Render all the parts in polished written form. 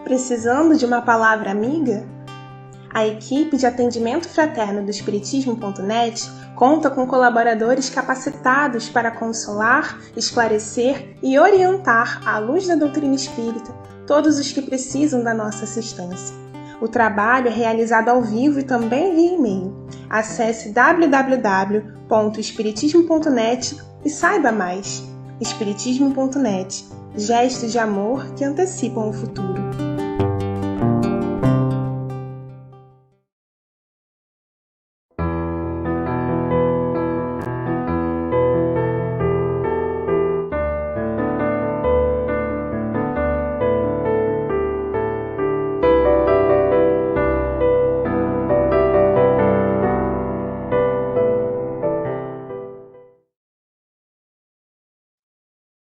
Precisando de uma palavra amiga? A equipe de atendimento fraterno do Espiritismo.net conta com colaboradores capacitados para consolar, esclarecer e orientar, à luz da doutrina espírita, todos os que precisam da nossa assistência. O trabalho é realizado ao vivo e também via e-mail. Acesse www.espiritismo.net e saiba mais. Espiritismo.net, gestos de amor que antecipam o futuro.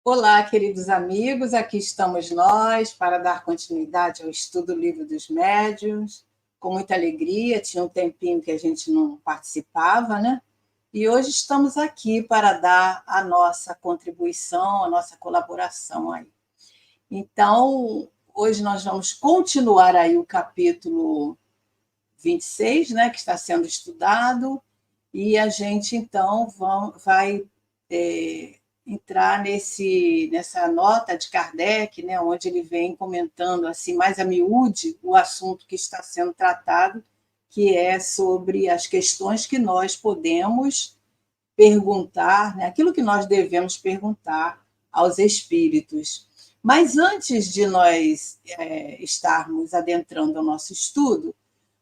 Olá, queridos amigos, aqui estamos nós para dar continuidade ao estudo do Livro dos Médiuns, com muita alegria, tinha um tempinho que a gente não participava, né? E hoje estamos aqui para dar a nossa contribuição, a nossa colaboração aí. Então, hoje nós vamos continuar aí o capítulo 26, né, que está sendo estudado, e a gente, então, vai entrar nessa nota de Kardec, né, onde ele vem comentando assim mais a miúde o assunto que está sendo tratado, que é sobre as questões que nós podemos perguntar, né, aquilo que nós devemos perguntar aos espíritos. Mas antes de nós estarmos adentrando ao nosso estudo,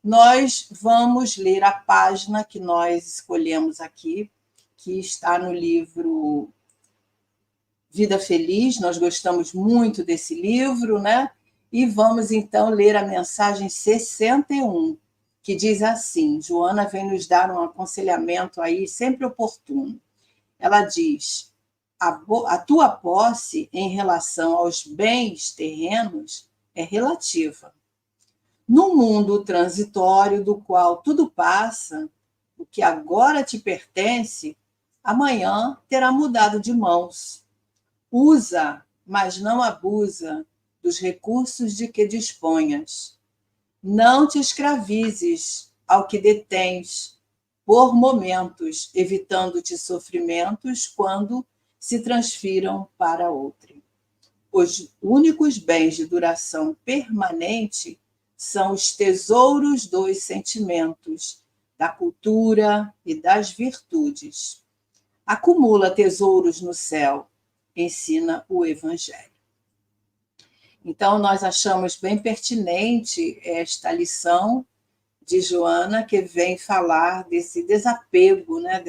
nós vamos ler a página que nós escolhemos aqui, que está no livro Vida Feliz. Nós gostamos muito desse livro, né? E vamos, então, ler a mensagem 61, que diz assim, Joana vem nos dar um aconselhamento aí sempre oportuno. Ela diz, a tua posse em relação aos bens terrenos é relativa. No mundo transitório do qual tudo passa, o que agora te pertence, amanhã terá mudado de mãos. Usa, mas não abusa dos recursos de que disponhas. Não te escravizes ao que detens, por momentos, evitando-te sofrimentos quando se transfiram para outrem. Os únicos bens de duração permanente são os tesouros dos sentimentos, da cultura e das virtudes. Acumula tesouros no céu, ensina o Evangelho. Então, nós achamos bem pertinente esta lição de Joana, que vem falar desse desapego, né?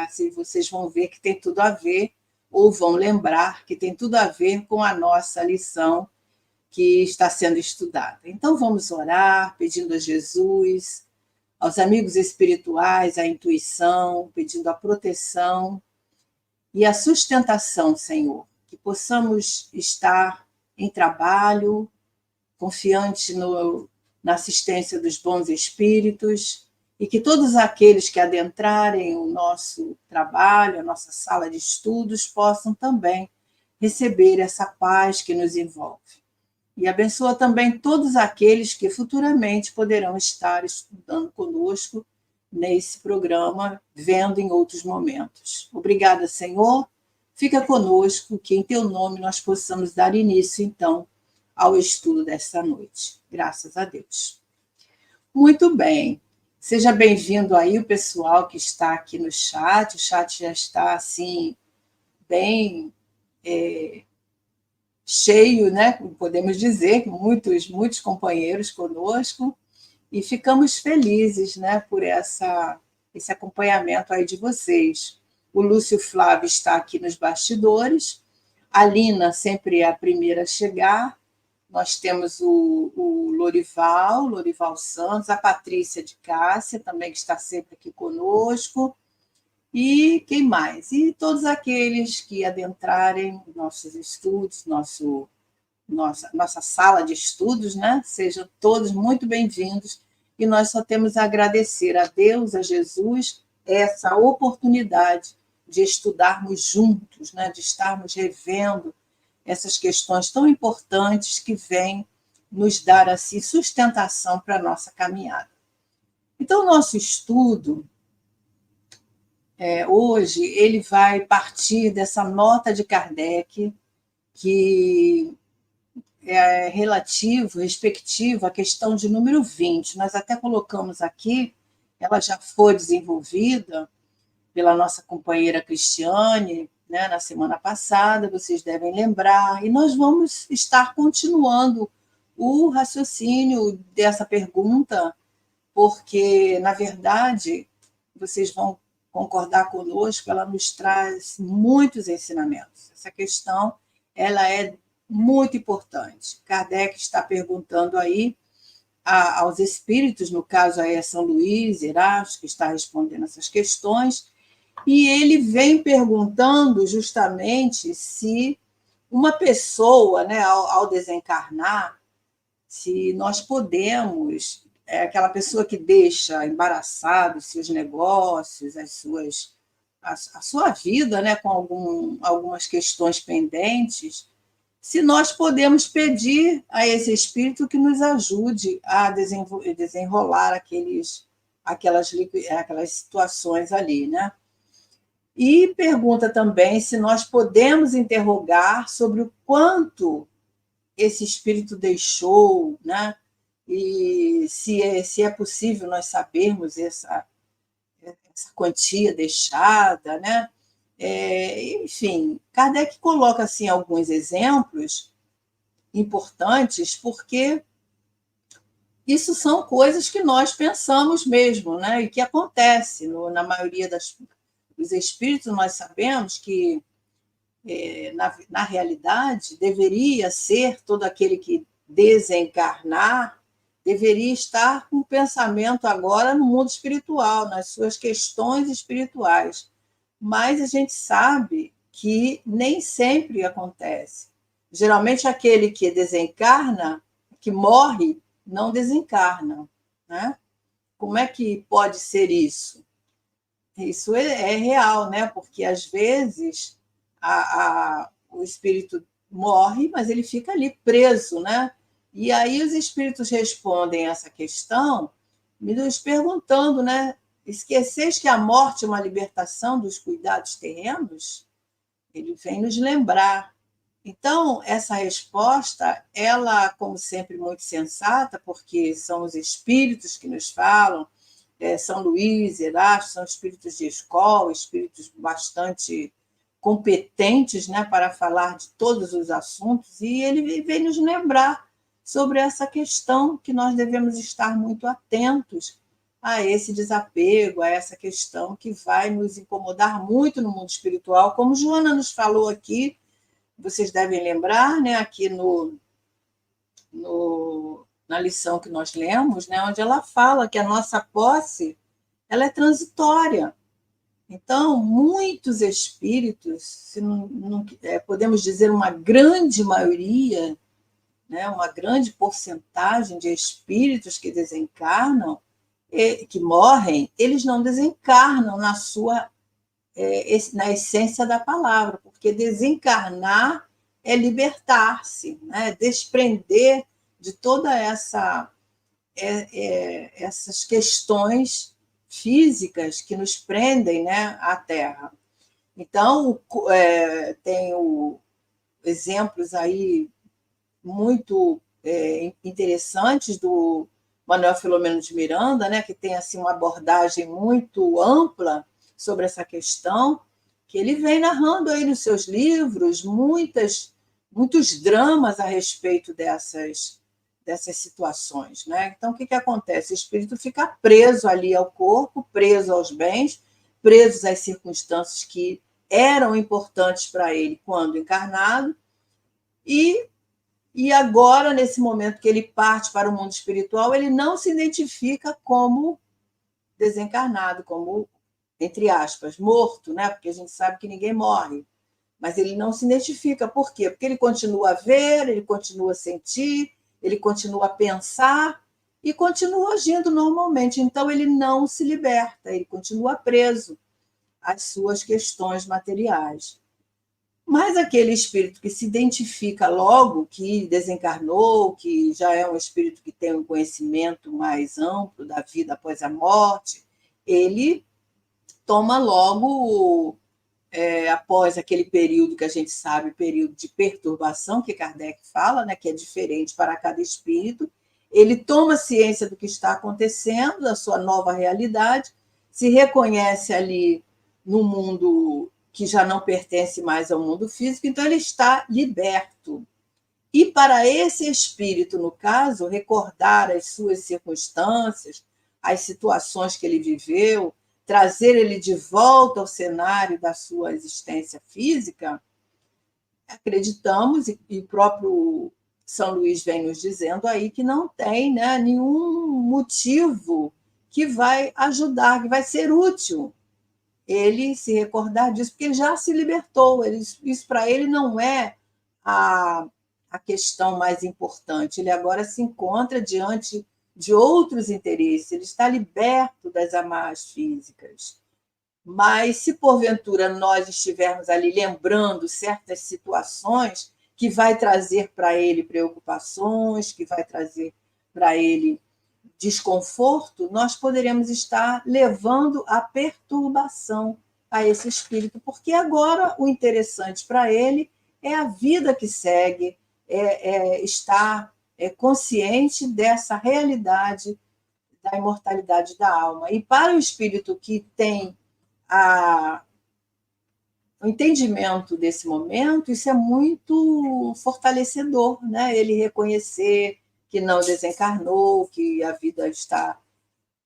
Se vocês vão ver que tem tudo a ver, ou vão lembrar que tem tudo a ver com a nossa lição que está sendo estudada. Então, vamos orar, pedindo a Jesus, aos amigos espirituais, a intuição, pedindo a proteção e a sustentação, Senhor, que possamos estar em trabalho, confiante na assistência dos bons espíritos, e que todos aqueles que adentrarem o nosso trabalho, a nossa sala de estudos, possam também receber essa paz que nos envolve. E abençoa também todos aqueles que futuramente poderão estar estudando conosco nesse programa, vendo em outros momentos. Obrigada, Senhor. Fica conosco, que em teu nome nós possamos dar início, então, ao estudo desta noite. Graças a Deus. Muito bem. Seja bem-vindo aí o pessoal que está aqui no chat. O chat já está, assim, bem cheio, né? Podemos dizer, muitos companheiros conosco. E ficamos felizes, né, por esse acompanhamento aí de vocês. O Lúcio Flávio está aqui nos bastidores, a Lina sempre é a primeira a chegar, nós temos o Lorival Santos, a Patrícia de Cássia, também que está sempre aqui conosco, e quem mais? E todos aqueles que adentrarem nossos estudos, nossa sala de estudos, né? Sejam todos muito bem-vindos, e nós só temos a agradecer a Deus, a Jesus, essa oportunidade de estudarmos juntos, né? De estarmos revendo essas questões tão importantes que vêm nos dar assim sustentação para a nossa caminhada. Então, o nosso estudo hoje ele vai partir dessa nota de Kardec, que é respectivo à questão de número 20. Nós até colocamos aqui, ela já foi desenvolvida pela nossa companheira Cristiane, né, na semana passada, vocês devem lembrar, e nós vamos estar continuando o raciocínio dessa pergunta, porque, na verdade, vocês vão concordar conosco, ela nos traz muitos ensinamentos. Essa questão ela é muito importante. Kardec está perguntando aí aos espíritos, no caso aí é São Luís, Erasto, que está respondendo essas questões, e ele vem perguntando justamente se uma pessoa, né, ao desencarnar, se nós podemos, aquela pessoa que deixa embaraçados seus negócios, a sua vida, né, com algumas questões pendentes, se nós podemos pedir a esse espírito que nos ajude a desenrolar aquelas situações ali, né? E pergunta também se nós podemos interrogar sobre o quanto esse espírito deixou, né? E se é possível nós sabermos essa quantia deixada, né? Enfim, Kardec coloca assim alguns exemplos importantes, porque isso são coisas que nós pensamos mesmo, né? E que acontece na maioria dos espíritos. Nós sabemos que na realidade deveria ser todo aquele que desencarnar deveria estar com o pensamento agora no mundo espiritual, nas suas questões espirituais. Mas a gente sabe que nem sempre acontece. Geralmente, aquele que desencarna, que morre, não desencarna, né? Como é que pode ser isso? Isso é real, né? Porque, às vezes, o espírito morre, mas ele fica ali preso, né? E aí os espíritos respondem essa questão, nos perguntando, né? Esqueceis que a morte é uma libertação dos cuidados terrenos? Ele vem nos lembrar. Então, essa resposta, ela, como sempre, muito sensata, porque são os espíritos que nos falam, São Luís, Erasto, são espíritos de escola, espíritos bastante competentes, né, para falar de todos os assuntos, e ele vem nos lembrar sobre essa questão que nós devemos estar muito atentos a esse desapego, a essa questão que vai nos incomodar muito no mundo espiritual, como Joana nos falou aqui, vocês devem lembrar, né, aqui na lição que nós lemos, né, onde ela fala que a nossa posse ela é transitória. Então, muitos espíritos, se não podemos dizer uma grande maioria, né, uma grande porcentagem de espíritos que desencarnam, que morrem, eles não desencarnam na essência da palavra, porque desencarnar é libertar-se, né, desprender de toda essas questões físicas que nos prendem, né, à Terra. Então, tenho exemplos aí muito interessantes do Manuel Filomeno de Miranda, né, que tem assim, uma abordagem muito ampla sobre essa questão, que ele vem narrando aí nos seus livros muitos dramas a respeito dessas situações, né? Então, o que acontece? O espírito fica preso ali ao corpo, preso aos bens, preso às circunstâncias que eram importantes para ele quando encarnado, e agora, nesse momento que ele parte para o mundo espiritual, ele não se identifica como desencarnado, como, entre aspas, morto, né? Porque a gente sabe que ninguém morre. Mas ele não se identifica. Por quê? Porque ele continua a ver, ele continua a sentir, ele continua a pensar e continua agindo normalmente. Então, ele não se liberta, ele continua preso às suas questões materiais. Mas aquele espírito que se identifica logo, que desencarnou, que já é um espírito que tem um conhecimento mais amplo da vida após a morte, ele toma logo, após aquele período que a gente sabe, período de perturbação, que Kardec fala, né, que é diferente para cada espírito, ele toma ciência do que está acontecendo, da sua nova realidade, se reconhece ali no mundo que já não pertence mais ao mundo físico, então ele está liberto. E para esse espírito, no caso, recordar as suas circunstâncias, as situações que ele viveu, trazer ele de volta ao cenário da sua existência física, acreditamos, e o próprio São Luís vem nos dizendo aí, que não tem, né, nenhum motivo que vai ajudar, que vai ser útil ele se recordar disso, porque ele já se libertou. Isso para ele não é a questão mais importante. Ele agora se encontra diante de outros interesses, ele está liberto das amarras físicas. Mas se porventura nós estivermos ali lembrando certas situações que vai trazer para ele preocupações, que vai trazer para ele desconforto, nós poderemos estar levando a perturbação a esse espírito, porque agora o interessante para ele é a vida que segue, estar consciente dessa realidade da imortalidade da alma. E para o espírito que tem o entendimento desse momento, isso é muito fortalecedor, né? Ele reconhecer que não desencarnou, que a vida está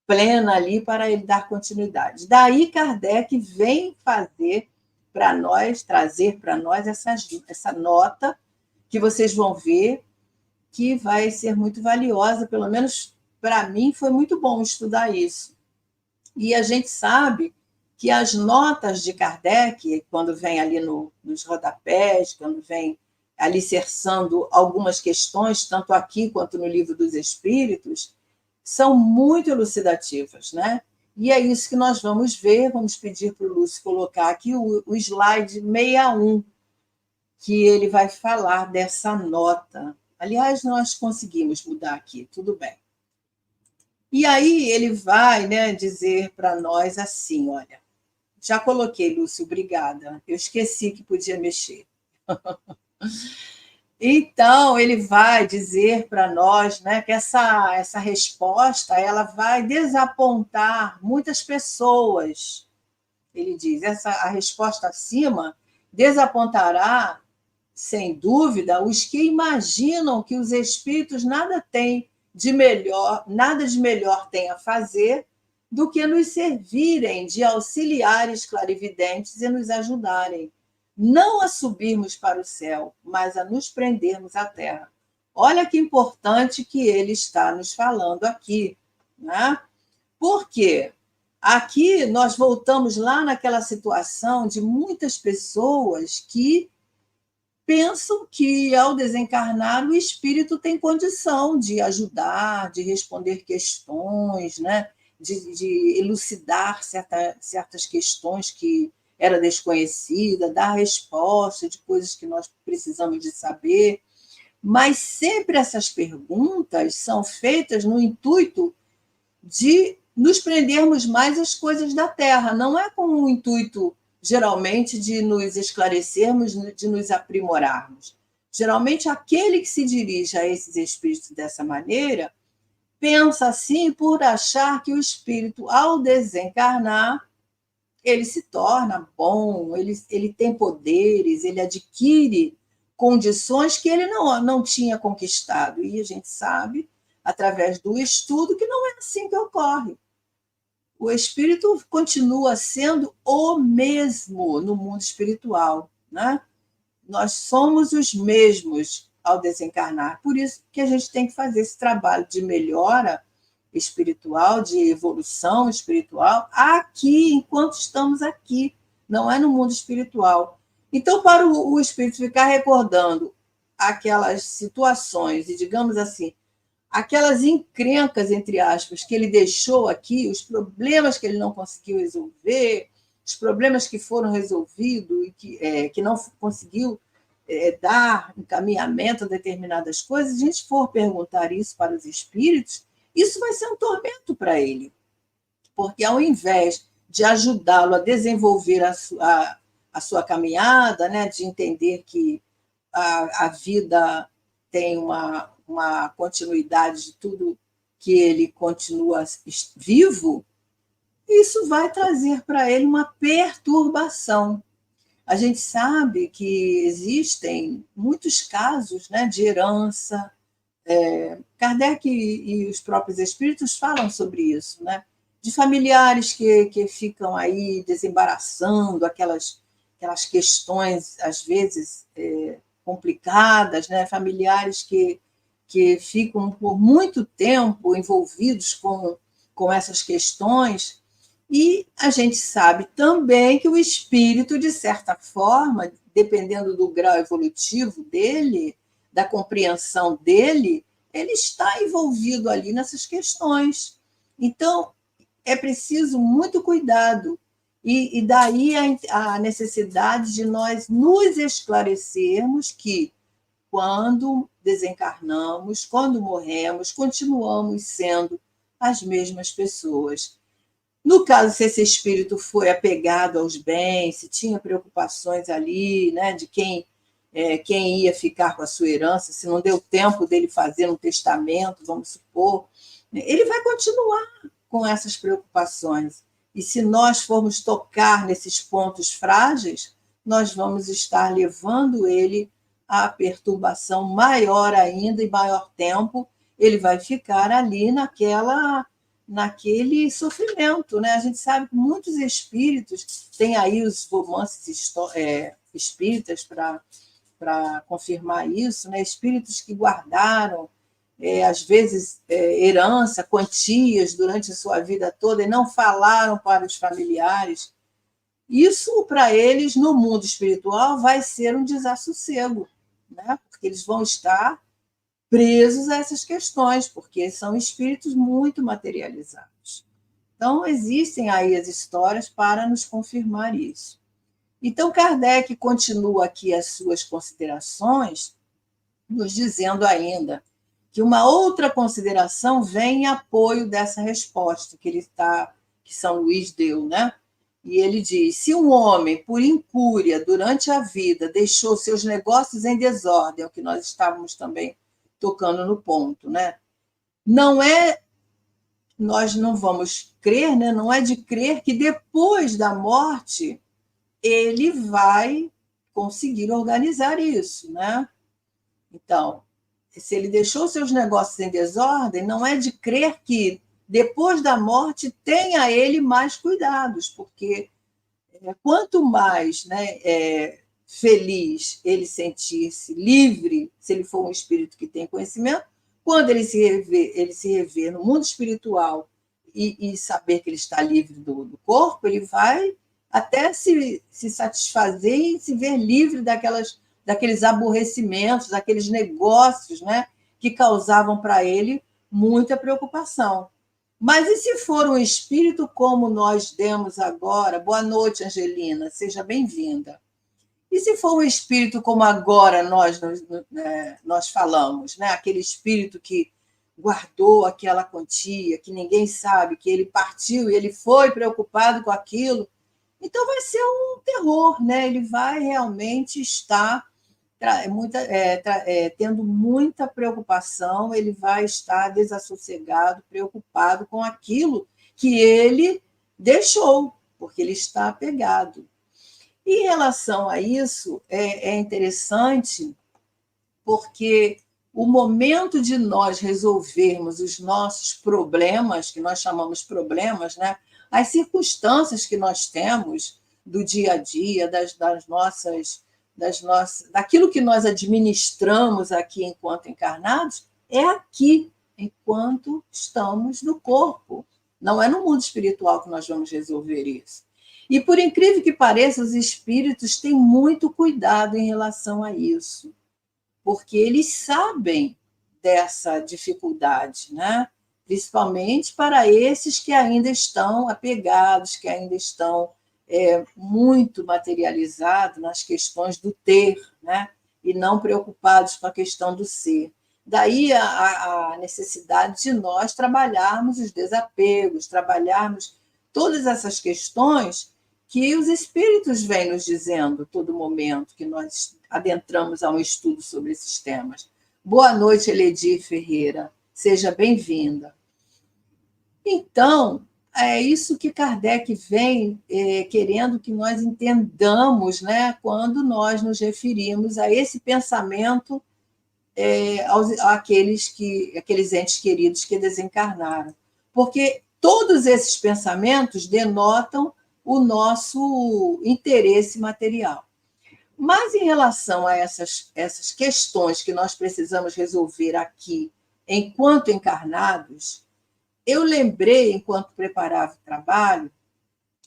plena ali para ele dar continuidade. Daí Kardec vem fazer para nós, trazer para nós essa nota que vocês vão ver que vai ser muito valiosa, pelo menos para mim foi muito bom estudar isso. E a gente sabe que as notas de Kardec, quando vem ali nos rodapés, quando vem alicerçando algumas questões, tanto aqui quanto no Livro dos Espíritos, são muito elucidativas, né? E é isso que nós vamos ver. Vamos pedir para o Lúcio colocar aqui o slide 61, que ele vai falar dessa nota. Aliás, nós conseguimos mudar aqui, tudo bem. E aí ele vai, né, dizer para nós assim, olha, já coloquei, Lúcio, obrigada. Eu esqueci que podia mexer. Então, ele vai dizer para nós, né, que essa resposta ela vai desapontar muitas pessoas. Ele diz, a resposta acima desapontará, sem dúvida, os que imaginam que os espíritos nada de melhor têm a fazer do que nos servirem de auxiliares clarividentes e nos ajudarem, não a subirmos para o céu, mas a nos prendermos à terra. Olha que importante que ele está nos falando aqui, né? Por quê? Aqui nós voltamos lá naquela situação de muitas pessoas que pensam que, ao desencarnar, o espírito tem condição de ajudar, de responder questões, né? de elucidar certas questões que era desconhecida, dar resposta de coisas que nós precisamos de saber. Mas sempre essas perguntas são feitas no intuito de nos prendermos mais às coisas da Terra. Não é com o intuito, geralmente, de nos esclarecermos, de nos aprimorarmos. Geralmente, aquele que se dirige a esses espíritos dessa maneira pensa assim por achar que o espírito, ao desencarnar, ele se torna bom, ele tem poderes, ele adquire condições que ele não tinha conquistado. E a gente sabe, através do estudo, que não é assim que ocorre. O espírito continua sendo o mesmo no mundo espiritual, né? Nós somos os mesmos ao desencarnar. Por isso que a gente tem que fazer esse trabalho de melhora espiritual, de evolução espiritual, aqui, enquanto estamos aqui, não é no mundo espiritual. Então, para o espírito ficar recordando aquelas situações e, digamos assim, aquelas encrencas, entre aspas, que ele deixou aqui, os problemas que ele não conseguiu resolver, os problemas que foram resolvidos e que não conseguiu dar encaminhamento a determinadas coisas, se a gente for perguntar isso para os espíritos, isso vai ser um tormento para ele, porque ao invés de ajudá-lo a desenvolver a sua caminhada, né, de entender que a vida tem uma continuidade de tudo que ele continua vivo, isso vai trazer para ele uma perturbação. A gente sabe que existem muitos casos, né, de herança. Kardec e os próprios espíritos falam sobre isso, né? De familiares que ficam aí desembaraçando aquelas questões, às vezes, complicadas, né? Familiares que ficam por muito tempo envolvidos com essas questões. E a gente sabe também que o espírito, de certa forma, dependendo do grau evolutivo dele, da compreensão dele, ele está envolvido ali nessas questões. Então, é preciso muito cuidado. E daí a necessidade de nós nos esclarecermos que, quando desencarnamos, quando morremos, continuamos sendo as mesmas pessoas. No caso, se esse espírito foi apegado aos bens, se tinha preocupações ali, né, de quem ia ficar com a sua herança, se não deu tempo dele fazer um testamento, vamos supor, ele vai continuar com essas preocupações. E se nós formos tocar nesses pontos frágeis, nós vamos estar levando ele à perturbação maior ainda e maior tempo, ele vai ficar ali naquele sofrimento, né? A gente sabe que muitos espíritos, tem aí os romances espíritas para confirmar isso, né? Espíritos que guardaram, às vezes, herança, quantias durante a sua vida toda e não falaram para os familiares. Isso, para eles, no mundo espiritual, vai ser um desassossego, né? Porque eles vão estar presos a essas questões, porque são espíritos muito materializados. Então, existem aí as histórias para nos confirmar isso. Então, Kardec continua aqui as suas considerações, nos dizendo ainda que uma outra consideração vem em apoio dessa resposta que São Luís deu, né? E ele diz: se um homem, por incúria, durante a vida, deixou seus negócios em desordem, é o que nós estávamos também tocando no ponto, né? Nós não vamos crer, né? Não é de crer que depois da morte ele vai conseguir organizar isso, né? Então, se ele deixou seus negócios em desordem, não é de crer que depois da morte tenha ele mais cuidados, porque quanto mais, né, feliz ele sentir-se livre, se ele for um espírito que tem conhecimento, quando ele se rever no mundo espiritual e saber que ele está livre do corpo, ele vai até se satisfazer e se ver livre daqueles aborrecimentos, daqueles negócios, né, que causavam para ele muita preocupação. Mas e se for um espírito como nós demos agora? Boa noite, Angelina, seja bem-vinda. E se for um espírito como agora nós falamos, né? Aquele espírito que guardou aquela quantia, que ninguém sabe, que ele partiu e ele foi preocupado com aquilo, então vai ser um terror, né? Ele vai realmente estar tendo muita preocupação, ele vai estar desassossegado, preocupado com aquilo que ele deixou, porque ele está apegado. E em relação a isso, é interessante, porque o momento de nós resolvermos os nossos problemas, que nós chamamos problemas, né? As circunstâncias que nós temos do dia a dia, daquilo que nós administramos aqui enquanto encarnados, é aqui, enquanto estamos no corpo. Não é no mundo espiritual que nós vamos resolver isso. E, por incrível que pareça, os espíritos têm muito cuidado em relação a isso, porque eles sabem dessa dificuldade, né? Principalmente para esses que ainda estão apegados, que ainda estão muito materializado nas questões do ter, né? E não preocupados com a questão do ser. Daí a necessidade de nós trabalharmos os desapegos, trabalharmos todas essas questões que os espíritos vêm nos dizendo todo momento que nós adentramos a um estudo sobre esses temas. Boa noite, Eledir Ferreira. Seja bem-vinda. Então, é isso que Kardec vem querendo que nós entendamos, né, quando nós nos referimos a esse pensamento àqueles entes queridos que desencarnaram. Porque todos esses pensamentos denotam o nosso interesse material. Mas em relação a essas questões que nós precisamos resolver aqui, enquanto encarnados, eu lembrei, enquanto preparava o trabalho,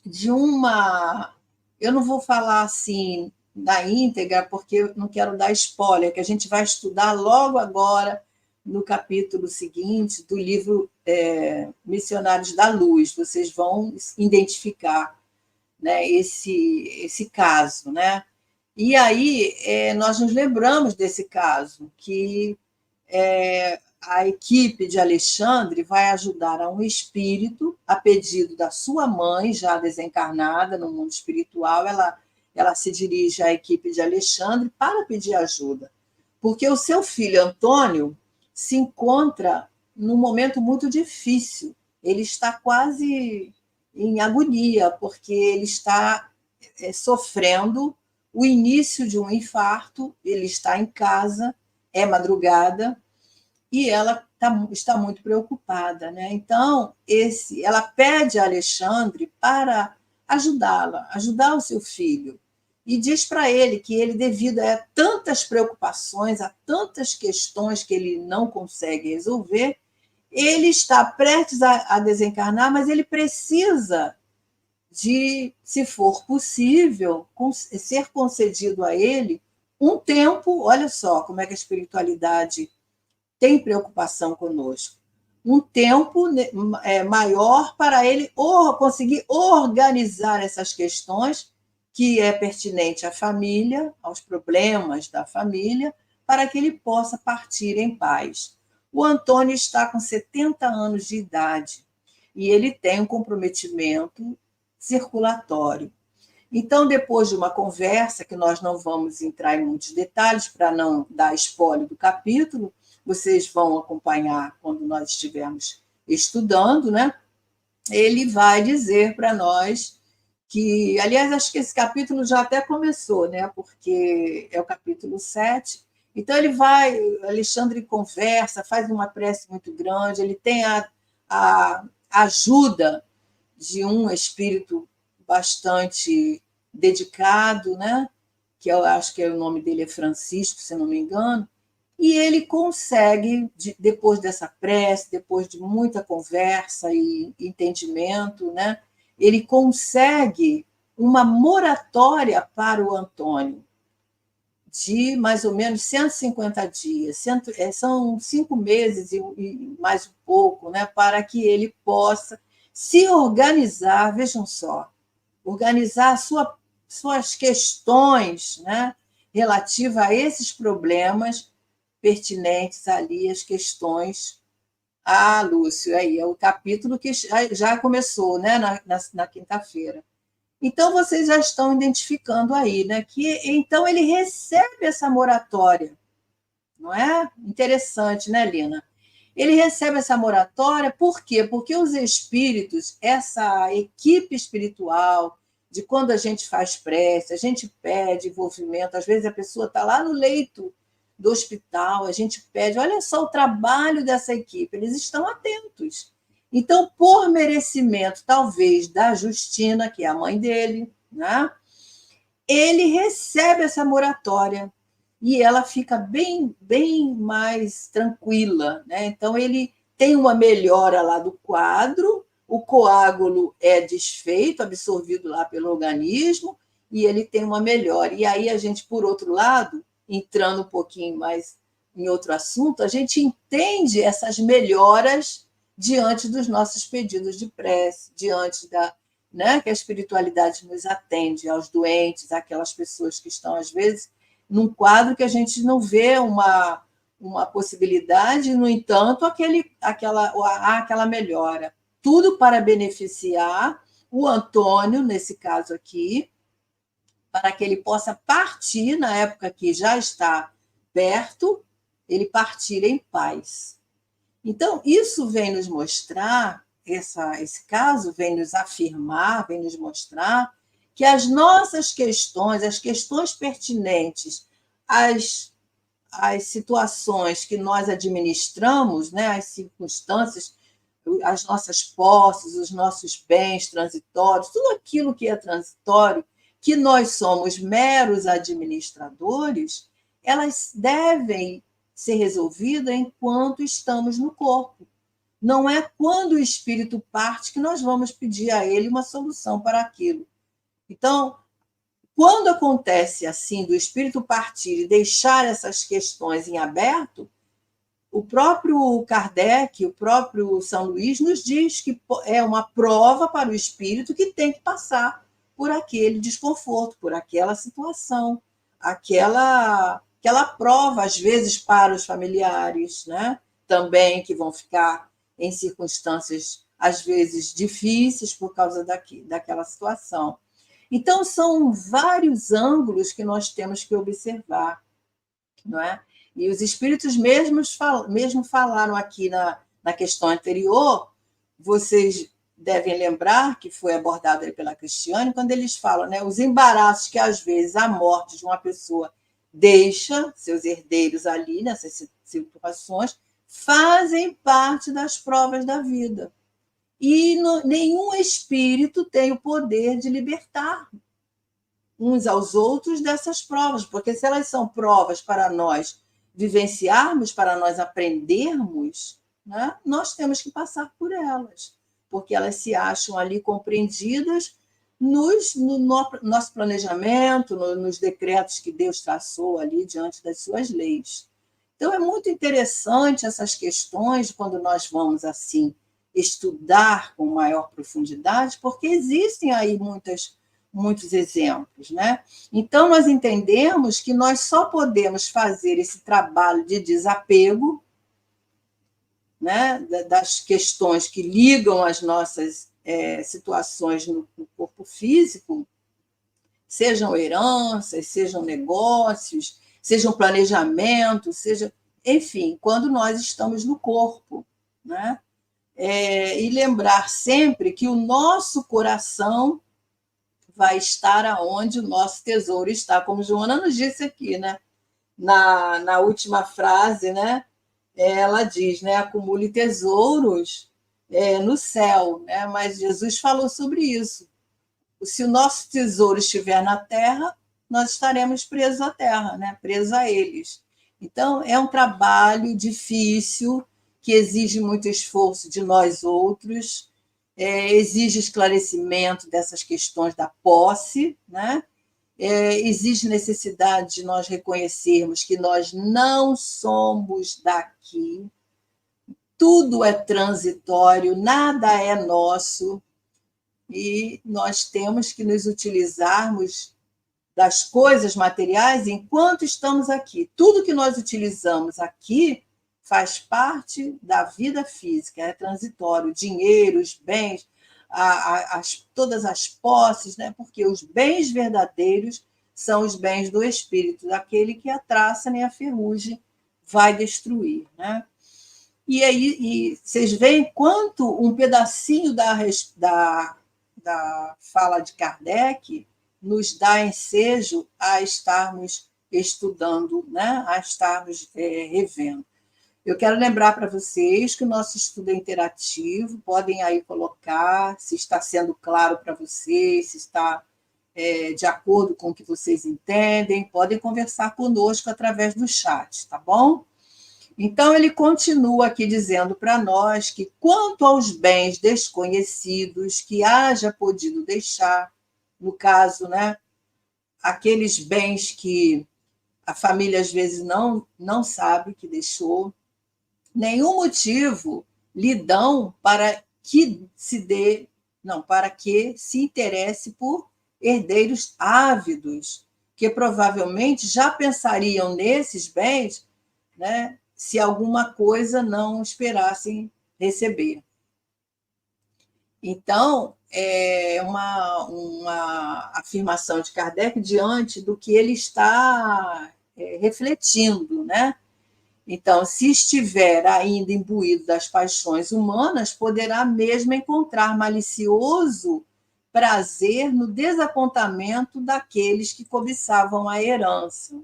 de uma... Eu não vou falar assim da íntegra, porque eu não quero dar spoiler, que a gente vai estudar logo agora, no capítulo seguinte, do livro Missionários da Luz. Vocês vão identificar, né, esse caso, né? E aí nós nos lembramos desse caso, que a equipe de Alexandre vai ajudar a um espírito, a pedido da sua mãe, já desencarnada no mundo espiritual, ela se dirige à equipe de Alexandre para pedir ajuda, porque o seu filho Antônio se encontra num momento muito difícil, ele está quase em agonia, porque ele está sofrendo o início de um infarto, ele está em casa, é madrugada, e ela está muito preocupada, né? Então, ela pede a Alexandre para ajudá-la, ajudar o seu filho, e diz para ele que ele, devido a tantas preocupações, a tantas questões que ele não consegue resolver, ele está prestes a desencarnar, mas ele precisa de, se for possível, ser concedido a ele um tempo, olha só como é que a espiritualidade tem preocupação conosco, um tempo maior para ele conseguir organizar essas questões que é pertinente à família, aos problemas da família, para que ele possa partir em paz. O Antônio está com 70 anos de idade e ele tem um comprometimento circulatório. Então, depois de uma conversa, que nós não vamos entrar em muitos detalhes para não dar spoiler do capítulo, vocês vão acompanhar quando nós estivermos estudando, né? Ele vai dizer para nós que, aliás, acho que esse capítulo já até começou, né? Porque é o capítulo 7. Então, Alexandre conversa, faz uma prece muito grande, ele tem a ajuda de um espírito bastante dedicado, né? Que eu acho que o nome dele é Francisco, se não me engano, e ele consegue, depois dessa prece, depois de muita conversa e entendimento, né? Ele consegue uma moratória para o Antônio de mais ou menos 150 dias, são 5 meses e mais um pouco, né? Para que ele possa se organizar, vejam só, organizar suas questões, né, relativas a esses problemas pertinentes ali, as questões. Lúcio, aí é o capítulo que já começou, né, na quinta-feira. Então, vocês já estão identificando aí, né, que então ele recebe essa moratória, não é? Interessante, né, Lina? Ele recebe essa moratória, por quê? Porque os espíritos, essa equipe espiritual, de quando a gente faz prece, a gente pede envolvimento, às vezes a pessoa está lá no leito do hospital, a gente pede, olha só o trabalho dessa equipe, eles estão atentos. Então, por merecimento, talvez, da Justina, que é a mãe dele, né? Ele recebe essa moratória, e ela fica bem mais tranquila, né? Então, ele tem uma melhora lá do quadro, o coágulo é desfeito, absorvido lá pelo organismo, e ele tem uma melhora. E aí a gente, por outro lado, entrando um pouquinho mais em outro assunto, a gente entende essas melhoras diante dos nossos pedidos de prece, diante né, que a espiritualidade nos atende, aos doentes, àquelas pessoas que estão, às vezes, num quadro que a gente não vê uma possibilidade, no entanto, aquela melhora. Tudo para beneficiar o Antônio, nesse caso aqui, para que ele possa partir, na época que já está perto, ele partir em paz. Então, isso vem nos mostrar, esse caso vem nos afirmar, vem nos mostrar que as nossas questões, as questões pertinentes às situações que nós administramos, né, as circunstâncias, as nossas posses, os nossos bens transitórios, tudo aquilo que é transitório, que nós somos meros administradores, elas devem ser resolvidas enquanto estamos no corpo. Não é quando o espírito parte que nós vamos pedir a ele uma solução para aquilo. Então, quando acontece assim, do espírito partir e deixar essas questões em aberto, o próprio Kardec, o próprio São Luís, nos diz que é uma prova para o espírito que tem que passar por aquele desconforto, por aquela situação, aquela prova, às vezes, para os familiares, né? Também que vão ficar em circunstâncias, às vezes, difíceis por causa daquela situação. Então, são vários ângulos que nós temos que observar, não é? E os espíritos mesmo falaram aqui na questão anterior, vocês devem lembrar que foi abordado aí pela Cristiane, quando eles falam, né, os embaraços que, às vezes, a morte de uma pessoa deixa seus herdeiros ali, nessas situações, fazem parte das provas da vida. E nenhum espírito tem o poder de libertar uns aos outros dessas provas, porque se elas são provas para nós vivenciarmos, para nós aprendermos, né, nós temos que passar por elas, porque elas se acham ali compreendidas no nosso planejamento, nos decretos que Deus traçou ali diante das suas leis. Então, é muito interessante essas questões, quando nós vamos assim estudar com maior profundidade, porque existem aí muitos exemplos, né? Então, nós entendemos que nós só podemos fazer esse trabalho de desapego, né, das questões que ligam as nossas situações no corpo físico, sejam heranças, sejam negócios, sejam planejamento, enfim, quando nós estamos no corpo, né? E lembrar sempre que o nosso coração vai estar aonde o nosso tesouro está, como Joana nos disse aqui, né? Na última frase, né? Ela diz, né? Acumule tesouros no céu, né? Mas Jesus falou sobre isso. Se o nosso tesouro estiver na terra, nós estaremos presos à terra, né? Presos a eles. Então, é um trabalho difícil, que exige muito esforço de nós outros, exige esclarecimento dessas questões da posse, né? Exige necessidade de nós reconhecermos que nós não somos daqui, tudo é transitório, nada é nosso, e nós temos que nos utilizarmos das coisas materiais enquanto estamos aqui. Tudo que nós utilizamos aqui faz parte da vida física, é transitório, dinheiro, os bens, todas as posses, né? Porque os bens verdadeiros são os bens do espírito, daquele que a traça nem a ferrugem vai destruir, né? E aí vocês veem quanto um pedacinho da fala de Kardec nos dá ensejo a estarmos estudando, né? A estarmos revendo. Eu quero lembrar para vocês que o nosso estudo é interativo, podem aí colocar se está sendo claro para vocês, se está de acordo com o que vocês entendem, podem conversar conosco através do chat, tá bom? Então, ele continua aqui dizendo para nós que, quanto aos bens desconhecidos que haja podido deixar, no caso, né, aqueles bens que a família às vezes não sabe que deixou, nenhum motivo lhe dão para que se dê Não, para que se interesse por herdeiros ávidos, que provavelmente já pensariam nesses bens, né, se alguma coisa não esperassem receber. Então, é uma afirmação de Kardec diante do que ele está refletindo, né? Então, se estiver ainda imbuído das paixões humanas, poderá mesmo encontrar malicioso prazer no desapontamento daqueles que cobiçavam a herança.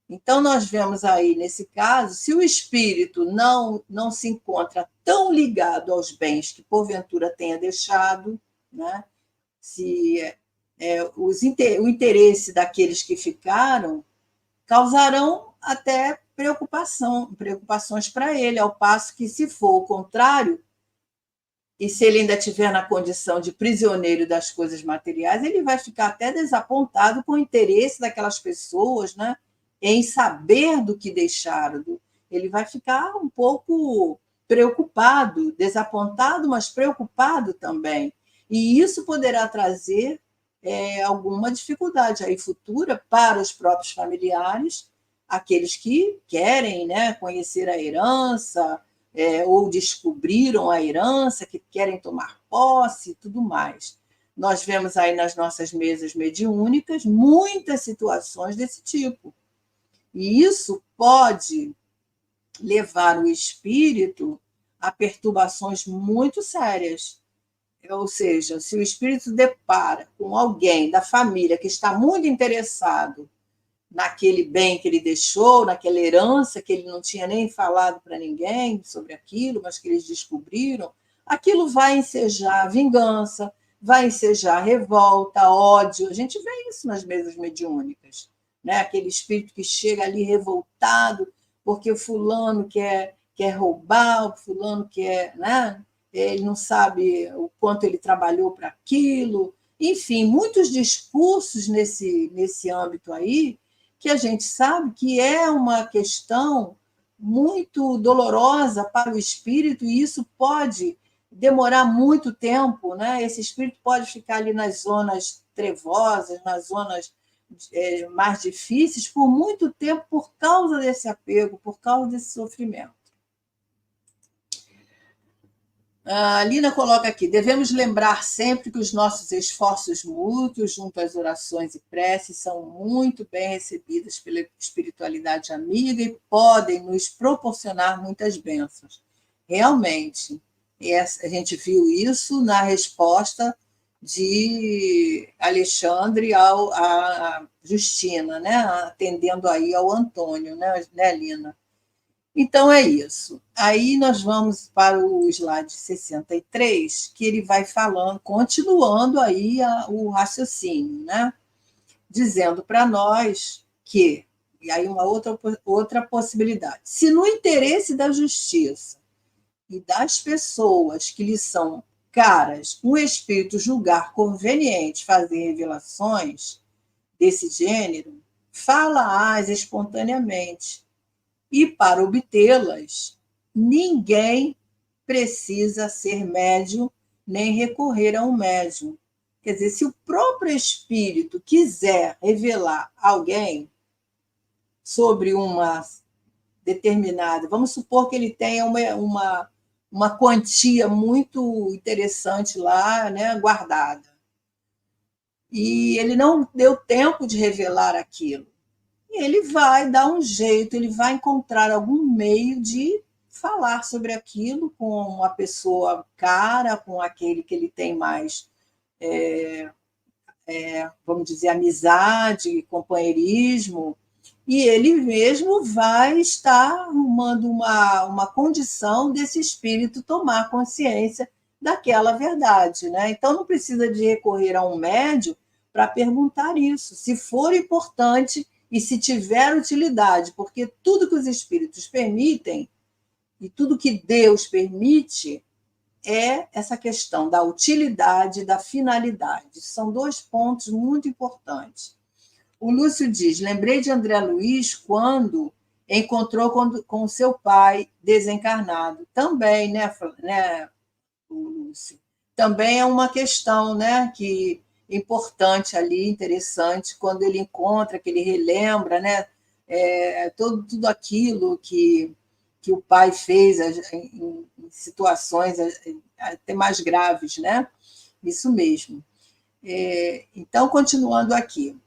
Então, nós vemos aí, nesse caso, se o espírito não se encontra tão ligado aos bens que porventura tenha deixado, né? Se o interesse daqueles que ficaram causarão até preocupações para ele, ao passo que, se for o contrário, e se ele ainda estiver na condição de prisioneiro das coisas materiais, ele vai ficar até desapontado com o interesse daquelas pessoas, né, em saber do que deixaram. Ele vai ficar um pouco preocupado, desapontado, mas preocupado também. E isso poderá trazer alguma dificuldade aí futura para os próprios familiares, aqueles que querem, né, conhecer a herança, ou descobriram a herança, que querem tomar posse e tudo mais. Nós vemos aí nas nossas mesas mediúnicas muitas situações desse tipo. E isso pode levar o espírito a perturbações muito sérias. Ou seja, se o espírito depara com alguém da família que está muito interessado naquele bem que ele deixou, naquela herança que ele não tinha nem falado para ninguém sobre aquilo, mas que eles descobriram, aquilo vai ensejar vingança, vai ensejar revolta, ódio. A gente vê isso nas mesas mediúnicas, né? Aquele espírito que chega ali revoltado porque o fulano quer roubar, o fulano quer, né? Ele não sabe o quanto ele trabalhou para aquilo. Enfim, muitos discursos nesse âmbito aí, que a gente sabe que é uma questão muito dolorosa para o espírito, e isso pode demorar muito tempo, né? Esse espírito pode ficar ali nas zonas trevosas, nas zonas mais difíceis, por muito tempo, por causa desse apego, por causa desse sofrimento. A Lina coloca aqui: devemos lembrar sempre que os nossos esforços mútuos junto às orações e preces são muito bem recebidas pela espiritualidade amiga e podem nos proporcionar muitas bênçãos. Realmente, a gente viu isso na resposta de Alexandre à Justina, né? Atendendo aí ao Antônio, né, Lina? Então, é isso. Aí nós vamos para o slide 63, que ele vai falando, continuando aí o raciocínio, né? Dizendo para nós que, e aí uma outra possibilidade, se no interesse da justiça e das pessoas que lhe são caras, um espírito julgar conveniente fazer revelações desse gênero, fala-as espontaneamente, e para obtê-las, ninguém precisa ser médium nem recorrer a um médium. Quer dizer, se o próprio espírito quiser revelar a alguém sobre uma determinada, vamos supor que ele tenha uma quantia muito interessante lá, né, guardada, e ele não deu tempo de revelar aquilo, ele vai dar um jeito, ele vai encontrar algum meio de falar sobre aquilo com a pessoa cara, com aquele que ele tem mais, vamos dizer, amizade, companheirismo, e ele mesmo vai estar arrumando uma condição desse espírito tomar consciência daquela verdade, né? Então, não precisa de recorrer a um médium para perguntar isso. Se for importante e se tiver utilidade, porque tudo que os espíritos permitem e tudo que Deus permite é essa questão da utilidade e da finalidade. São dois pontos muito importantes. O Lúcio diz: lembrei de André Luiz quando encontrou com seu pai desencarnado. Também, né, Lúcio? também é uma questão, né, que importante ali, interessante, quando ele encontra, que ele relembra, né, tudo aquilo que o pai fez em situações até mais graves, né? Isso mesmo. Então, continuando aqui.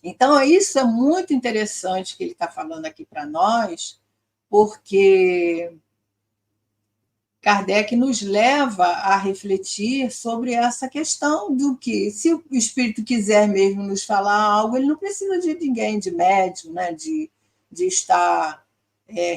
Então, isso é muito interessante que ele está falando aqui para nós, porque Kardec nos leva a refletir sobre essa questão do que, se o espírito quiser mesmo nos falar algo, ele não precisa de ninguém, de médium, né? de estar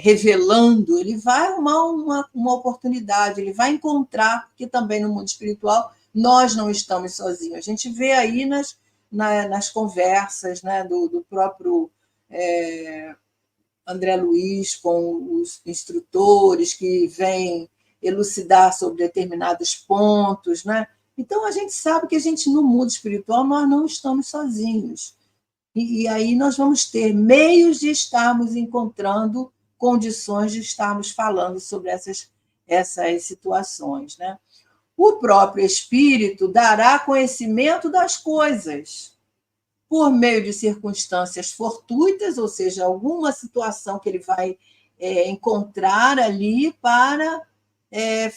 revelando, ele vai arrumar uma oportunidade, ele vai encontrar, porque também no mundo espiritual nós não estamos sozinhos. A gente vê aí nas conversas, né? do próprio André Luiz com os instrutores que vêm elucidar sobre determinados pontos, né? Então a gente sabe que a gente no mundo espiritual nós não estamos sozinhos. E aí nós vamos ter meios de estarmos encontrando condições de estarmos falando sobre essas situações, né? O próprio Espírito dará conhecimento das coisas por meio de circunstâncias fortuitas, ou seja, alguma situação que ele vai encontrar ali para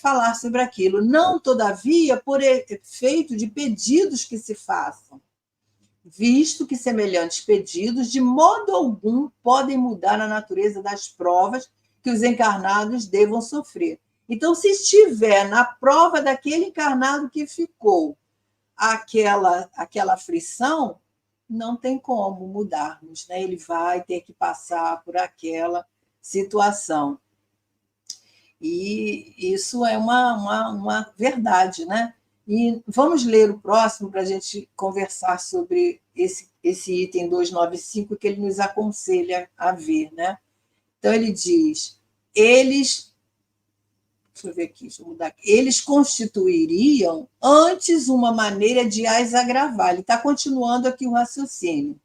falar sobre aquilo. Não, todavia, por efeito de pedidos que se façam, visto que semelhantes pedidos, de modo algum, podem mudar a natureza das provas que os encarnados devam sofrer. Então, se estiver na prova daquele encarnado que ficou aquela aflição, não tem como mudarmos, né? Ele vai ter que passar por aquela situação. E isso é uma verdade, né? E vamos ler o próximo para a gente conversar sobre esse item 295 que ele nos aconselha a ver, né? Então, ele diz, deixa eu ver aqui, deixa eu mudar aqui. Eles constituiriam antes uma maneira de as agravar. Ele está continuando aqui o raciocínio.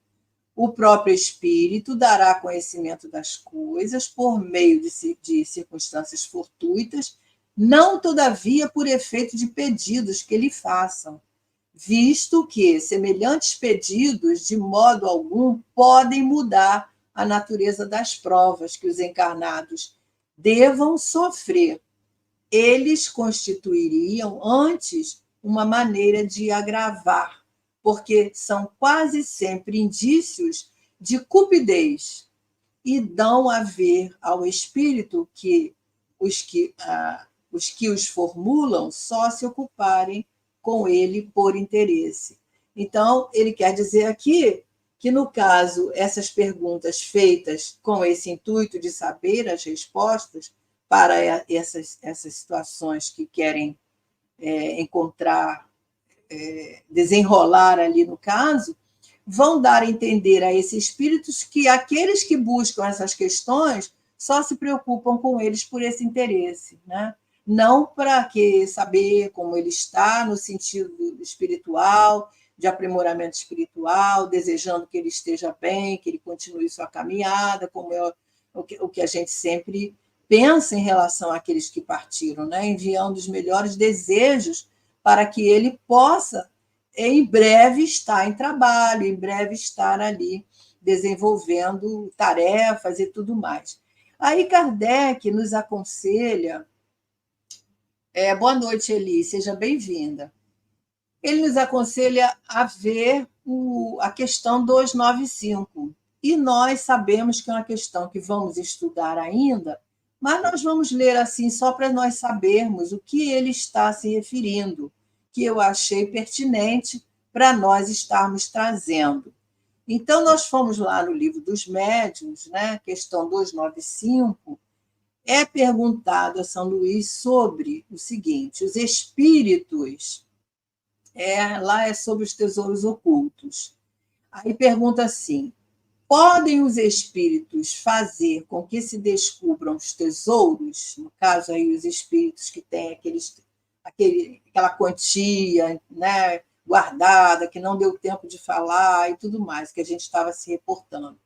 O próprio espírito dará conhecimento das coisas por meio de circunstâncias fortuitas, não, todavia, por efeito de pedidos que lhe façam, visto que semelhantes pedidos, de modo algum, podem mudar a natureza das provas que os encarnados devam sofrer. Eles constituiriam antes uma maneira de agravar, porque são quase sempre indícios de cupidez e dão a ver ao espírito que os formulam só se ocuparem com ele por interesse. Então, ele quer dizer aqui que, no caso, essas perguntas feitas com esse intuito de saber as respostas para essas situações que querem encontrar, desenrolar ali no caso, vão dar a entender a esses espíritos que aqueles que buscam essas questões só se preocupam com eles por esse interesse, né? Não para saber como ele está no sentido espiritual, de aprimoramento espiritual, desejando que ele esteja bem, que ele continue sua caminhada, como é o que a gente sempre pensa em relação àqueles que partiram, né? Enviando os melhores desejos para que ele possa, em breve, estar em trabalho, em breve estar ali desenvolvendo tarefas e tudo mais. Aí Kardec nos aconselha... boa noite, Eli, seja bem-vinda. Ele nos aconselha a ver a questão 295. E nós sabemos que é uma questão que vamos estudar ainda, mas nós vamos ler assim só para nós sabermos o que ele está se referindo, que eu achei pertinente para nós estarmos trazendo. Então, nós fomos lá no Livro dos Médiuns, né, questão 295, é perguntado a São Luís sobre o seguinte: os espíritos, lá é sobre os tesouros ocultos. Aí pergunta assim: podem os espíritos fazer com que se descubram os tesouros? No caso, aí, os espíritos que têm aquela quantia, né, guardada, que não deu tempo de falar e tudo mais, que a gente estava se reportando.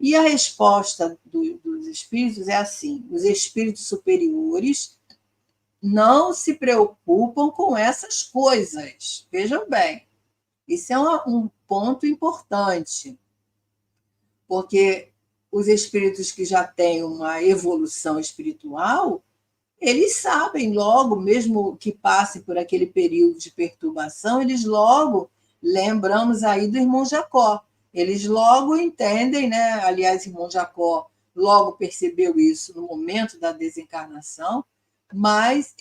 E a resposta dos espíritos é assim: os espíritos superiores não se preocupam com essas coisas. Vejam bem, isso é um ponto importante, porque os espíritos que já têm uma evolução espiritual, eles sabem logo, mesmo que passem por aquele período de perturbação, eles logo, lembramos aí do irmão Jacó, eles logo entendem, né? Aliás, o irmão Jacó logo percebeu isso no momento da desencarnação, mas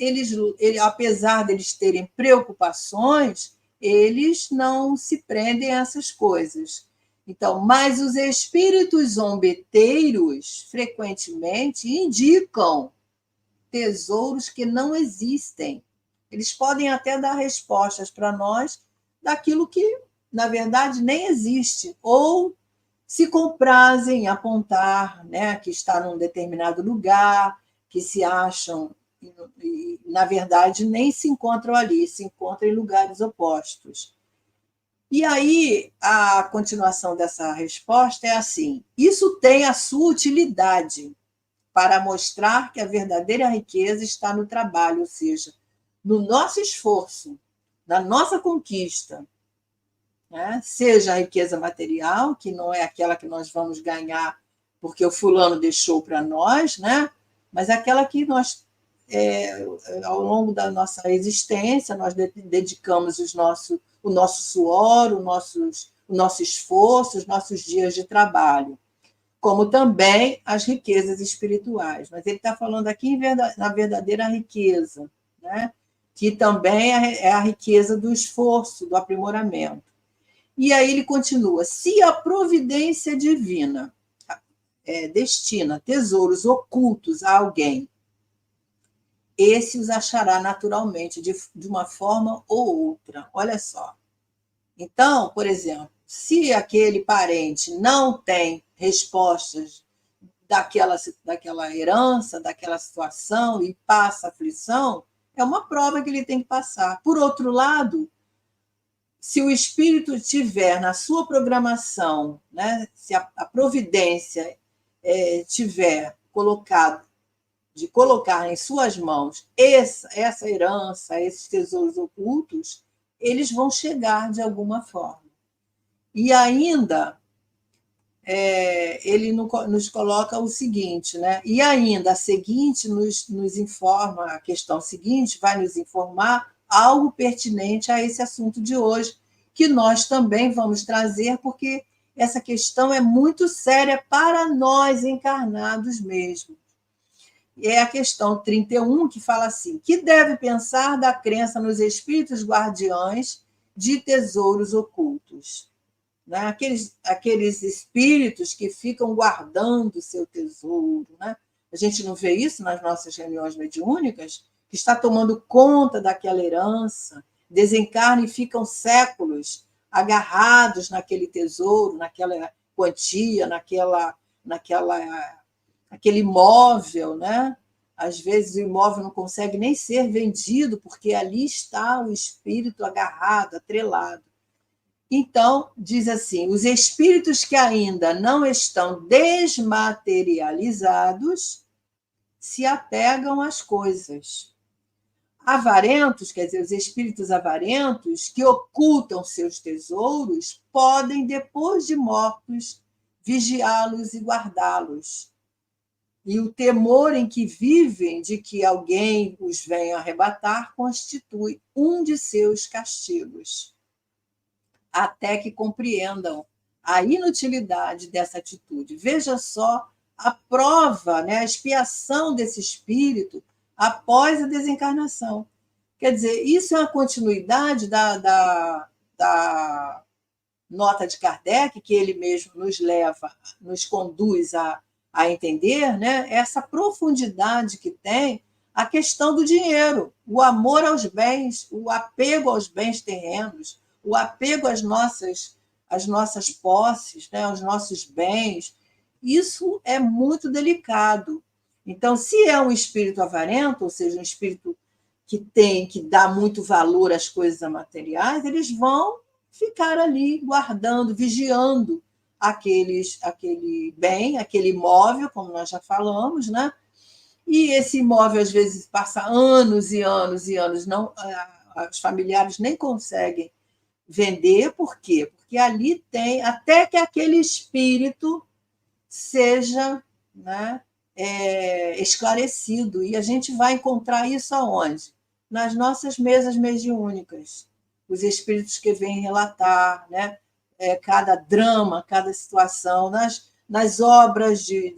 apesar deles terem preocupações, eles não se prendem a essas coisas. Então, mas os espíritos zombeteiros frequentemente indicam tesouros que não existem. Eles podem até dar respostas para nós daquilo que, na verdade, nem existe, ou se comprazem em apontar, né, que está num determinado lugar, que se acham, e, na verdade, nem se encontram ali, se encontram em lugares opostos. E aí, a continuação dessa resposta é assim: isso tem a sua utilidade para mostrar que a verdadeira riqueza está no trabalho, ou seja, no nosso esforço, na nossa conquista, né? Seja a riqueza material, que não é aquela que nós vamos ganhar porque o fulano deixou para nós, né? Mas aquela que nós, ao longo da nossa existência, nós dedicamos o nosso suor, o nosso esforço, os nossos dias de trabalho, como também as riquezas espirituais. Mas ele está falando aqui na verdadeira riqueza, né? Que também é a riqueza do esforço, do aprimoramento. E aí ele continua: se a providência divina destina tesouros ocultos a alguém, esse os achará naturalmente de uma forma ou outra. Olha só. Então, por exemplo, se aquele parente não tem respostas daquela herança, daquela situação e passa aflição, é uma prova que ele tem que passar. Por outro lado, se o espírito tiver na sua programação, né, se a providência tiver colocado, de colocar em suas mãos essa herança, esses tesouros ocultos, eles vão chegar de alguma forma. E ainda ele nos coloca o seguinte, né? E ainda a seguinte nos informa, a questão seguinte vai nos informar algo pertinente a esse assunto de hoje, que nós também vamos trazer, porque essa questão é muito séria para nós encarnados mesmo. É a questão 31, que fala assim: que deve pensar da crença nos espíritos guardiães de tesouros ocultos? Né? Aqueles espíritos que ficam guardando o seu tesouro. Né? A gente não vê isso nas nossas reuniões mediúnicas, que está tomando conta daquela herança, desencarnam e ficam séculos agarrados naquele tesouro, naquela quantia, aquele imóvel, né? Às vezes o imóvel não consegue nem ser vendido, porque ali está o espírito agarrado, atrelado. Então, diz assim: os espíritos que ainda não estão desmaterializados se apegam às coisas. Avarentos, quer dizer, os espíritos avarentos que ocultam seus tesouros, podem, depois de mortos, vigiá-los e guardá-los. E o temor em que vivem de que alguém os venha arrebatar constitui um de seus castigos, até que compreendam a inutilidade dessa atitude. Veja só a prova, né, a expiação desse espírito após a desencarnação. Quer dizer, isso é uma continuidade da nota de Kardec, que ele mesmo nos conduz a entender, né, essa profundidade que tem a questão do dinheiro, o amor aos bens, o apego aos bens terrenos, o apego às nossas posses, né, aos nossos bens. Isso é muito delicado. Então, se é um espírito avarento, ou seja, um espírito que dá muito valor às coisas materiais, eles vão ficar ali guardando, vigiando aquele bem, aquele imóvel, como nós já falamos, né? e esse imóvel, às vezes, passa anos e anos e anos, não, os familiares nem conseguem vender, por quê? Porque ali tem, até que aquele espírito seja, né, esclarecido, e a gente vai encontrar isso aonde? Nas nossas mesas mediúnicas, os espíritos que vêm relatar, né, cada drama, cada situação, nas obras de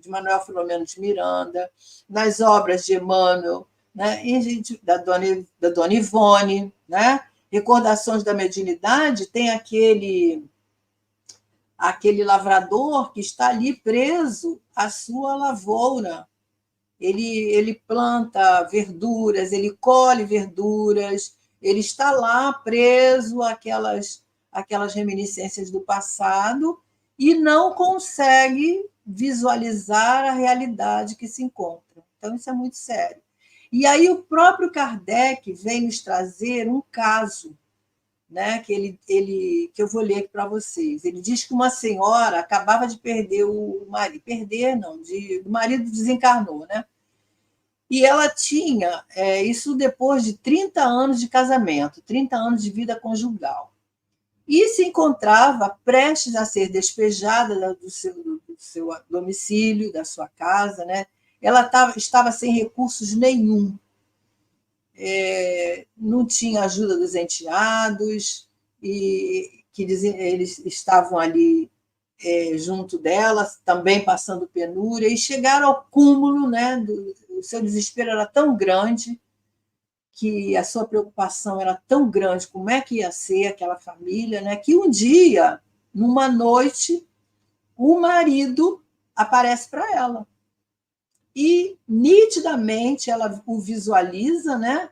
Manuel Filomeno de Miranda, nas obras de Emmanuel, né, e da Dona Ivone, né? Recordações da Mediunidade, tem aquele lavrador que está ali preso à sua lavoura. Ele planta verduras, ele colhe verduras, ele está lá preso àquelas reminiscências do passado e não consegue visualizar a realidade que se encontra. Então, isso é muito sério. E aí o próprio Kardec vem nos trazer um caso, né, que eu vou ler aqui para vocês. Ele diz que uma senhora acabava de perder o marido, o marido desencarnou, né? E ela tinha, isso depois de 30 anos de casamento, 30 anos de vida conjugal. E se encontrava prestes a ser despejada do seu domicílio, da sua casa, né? Ela estava sem recursos nenhum. Não tinha ajuda dos enteados, e que eles estavam ali junto dela, também passando penúria, e chegaram ao cúmulo, né? O seu desespero era tão grande, que a sua preocupação era tão grande, como é que ia ser aquela família, né? Que um dia, numa noite, o marido aparece para ela. E nitidamente ela o visualiza, né?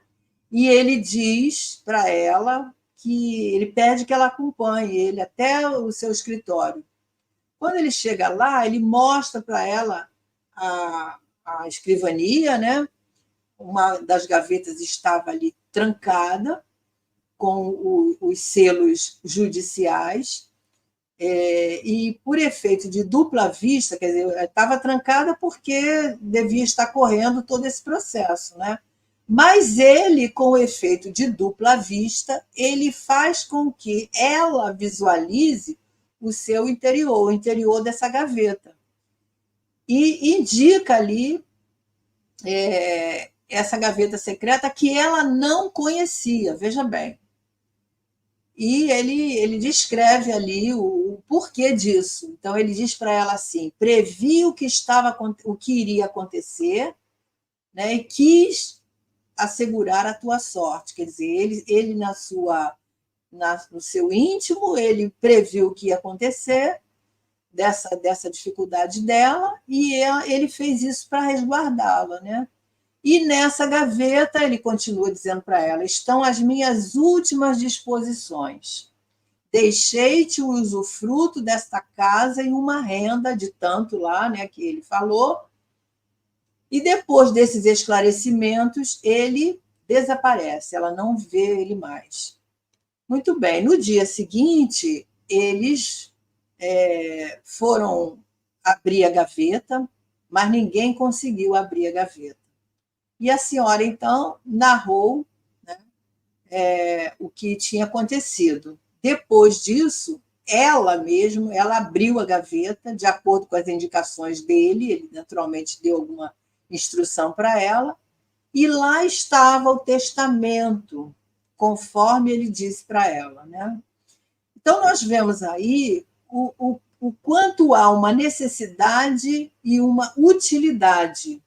E ele diz para ela que ele pede que ela acompanhe ele até o seu escritório. Quando ele chega lá, ele mostra para ela a escrivania, né? Uma das gavetas estava ali trancada, com os selos judiciais, e por efeito de dupla vista, quer dizer, estava trancada porque devia estar correndo todo esse processo, né? Mas ele, com o efeito de dupla vista, ele faz com que ela visualize o seu interior, o interior dessa gaveta. E indica ali essa gaveta secreta que ela não conhecia, veja bem. E ele descreve ali o porquê disso. Então, ele diz para ela assim: previ o que iria acontecer, né, e quis assegurar a tua sorte. Quer dizer, ele no seu íntimo, ele previu o que ia acontecer, dessa dificuldade dela, e ele fez isso para resguardá-la, né? E nessa gaveta, ele continua dizendo para ela: estão as minhas últimas disposições. Deixei-te o usufruto desta casa e uma renda de tanto lá, né, que ele falou. E depois desses esclarecimentos, ele desaparece, ela não vê ele mais. Muito bem, no dia seguinte, eles foram abrir a gaveta, mas ninguém conseguiu abrir a gaveta. E a senhora, então, narrou, né, o que tinha acontecido. Depois disso, ela abriu a gaveta, de acordo com as indicações dele, ele naturalmente deu alguma instrução para ela, e lá estava o testamento, conforme ele disse para ela, né? Então, nós vemos aí o quanto há uma necessidade e uma utilidade.